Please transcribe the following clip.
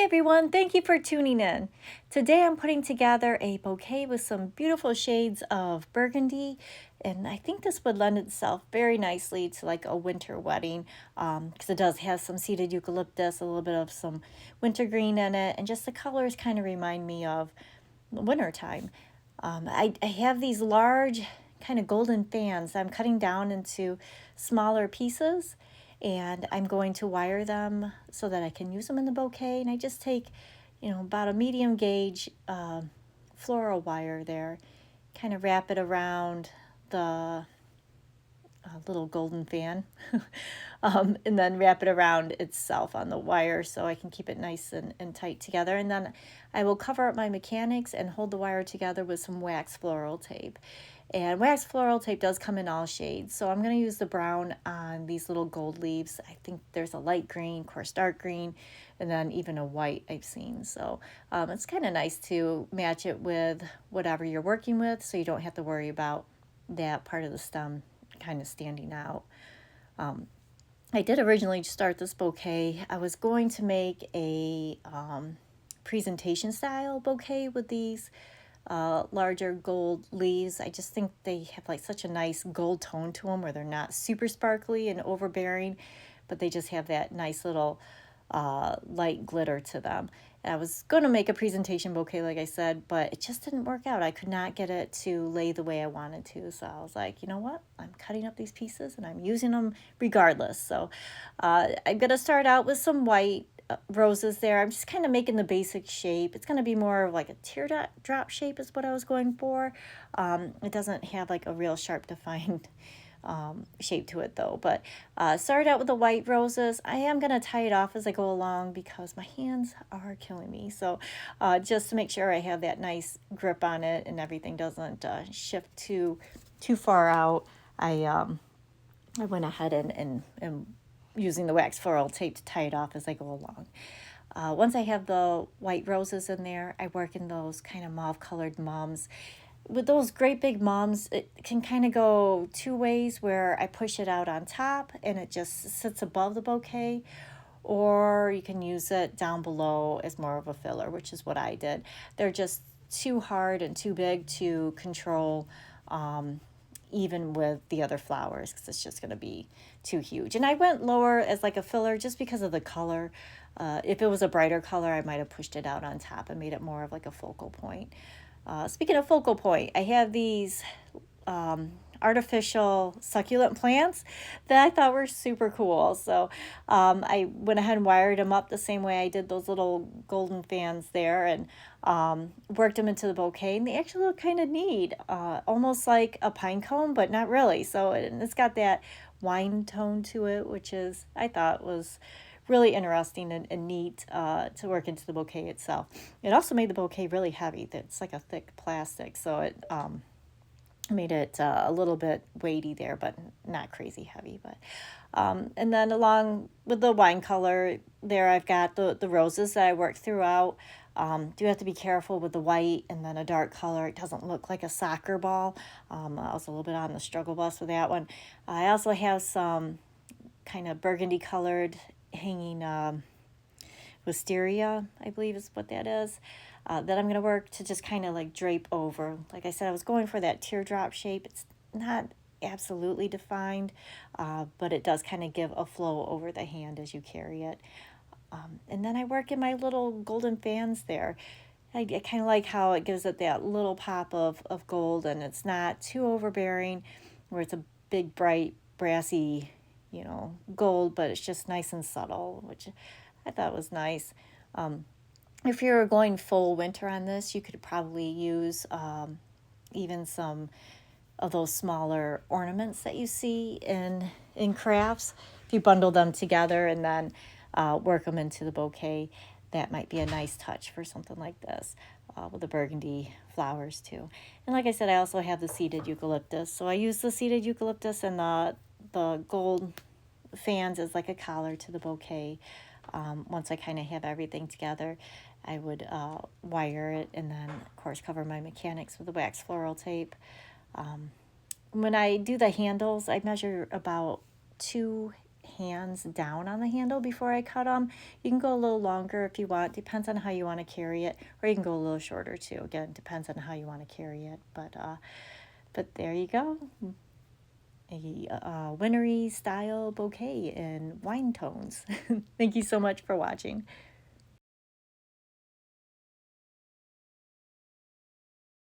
Hey everyone, thank you for tuning in. Today I'm putting together a bouquet with some beautiful shades of burgundy, and I think this would lend itself very nicely to like a winter wedding because it does have some seeded eucalyptus, a little bit of some wintergreen in it, and just the colors kind of remind me of wintertime. I have these large kind of golden fans I'm cutting down into smaller pieces, and I'm going to wire them so that I can use them in the bouquet. And I just take, about a medium gauge floral wire there, kind of wrap it around the little golden fan, and then wrap it around itself on the wire so I can keep it nice and tight together. And then I will cover up my mechanics and hold the wire together with some wax floral tape. And wax floral tape does come in all shades, so I'm going to use the brown on these little gold leaves. I think there's a light green, of course dark green, and then even a white I've seen. So it's kind of nice to match it with whatever you're working with so you don't have to worry about that part of the stem kind of standing out. I did originally start this bouquet. I was going to make a presentation style bouquet with these larger gold leaves. I just think they have like such a nice gold tone to them where they're not super sparkly and overbearing, but they just have that nice little light glitter to them. And I was going to make a presentation bouquet, like I said, but it just didn't work out. I could not get it to lay the way I wanted to. So I was like, you know what? I'm cutting up these pieces and I'm using them regardless. So I'm going to start out with some white roses there. I'm just kind of making the basic shape. It's going to be more of like a teardrop shape is what I was going for. It doesn't have like a real sharp defined shape to it though, but started out with the white roses. I am going to tie it off as I go along because my hands are killing me. So just to make sure I have that nice grip on it and everything doesn't shift too far out, I went ahead and using the wax floral tape to tie it off as I go along. Once I have the white roses in there, I work in those kind of mauve colored mums. With those great big mums, it can kind of go two ways where I push it out on top and it just sits above the bouquet, or you can use it down below as more of a filler, which is what I did. They're just too hard and too big to control even with the other flowers because it's just going to be too huge. And I went lower as like a filler just because of the color. If it was a brighter color, I might have pushed it out on top and made it more of like a focal point. Speaking of focal point, I have these artificial succulent plants that I thought were super cool. So I went ahead and wired them up the same way I did those little golden fans there and worked them into the bouquet. And they actually look kind of neat, almost like a pine cone, but not really. So it's got that wine tone to it, which is I thought was really interesting and neat to work into the bouquet itself. It also made the bouquet really heavy. It's like a thick plastic, so it made it a little bit weighty there, but not crazy heavy. But and then along with the wine color there, I've got the roses that I worked throughout. Do have to be careful with the white and then a dark color. It doesn't look like a soccer ball. I was a little bit on the struggle bus with that one. I also have some kind of burgundy colored hanging wisteria, I believe is what that is, that I'm going to work to just kind of like drape over. Like I said, I was going for that teardrop shape. It's not absolutely defined, but it does kind of give a flow over the hand as you carry it. And then I work in my little golden fans there. I kind of like how it gives it that little pop of gold, and it's not too overbearing where it's a big, bright, brassy gold, but it's just nice and subtle, which I thought was nice. If you're going full winter on this, you could probably use even some of those smaller ornaments that you see in crafts. If you bundle them together and then work them into the bouquet, that might be a nice touch for something like this with the burgundy flowers too. And like I said, I also have the seeded eucalyptus. So I use the seeded eucalyptus and the gold fans as like a collar to the bouquet. Once I kind of have everything together, I would wire it and then, of course, cover my mechanics with the wax floral tape. When I do the handles, I measure about 2 hands down on the handle before I cut them. You can go a little longer if you want, depends on how you want to carry it, or you can go a little shorter too. Again, depends on how you want to carry it. But there you go, a wintry style bouquet in wine tones. Thank you so much for watching.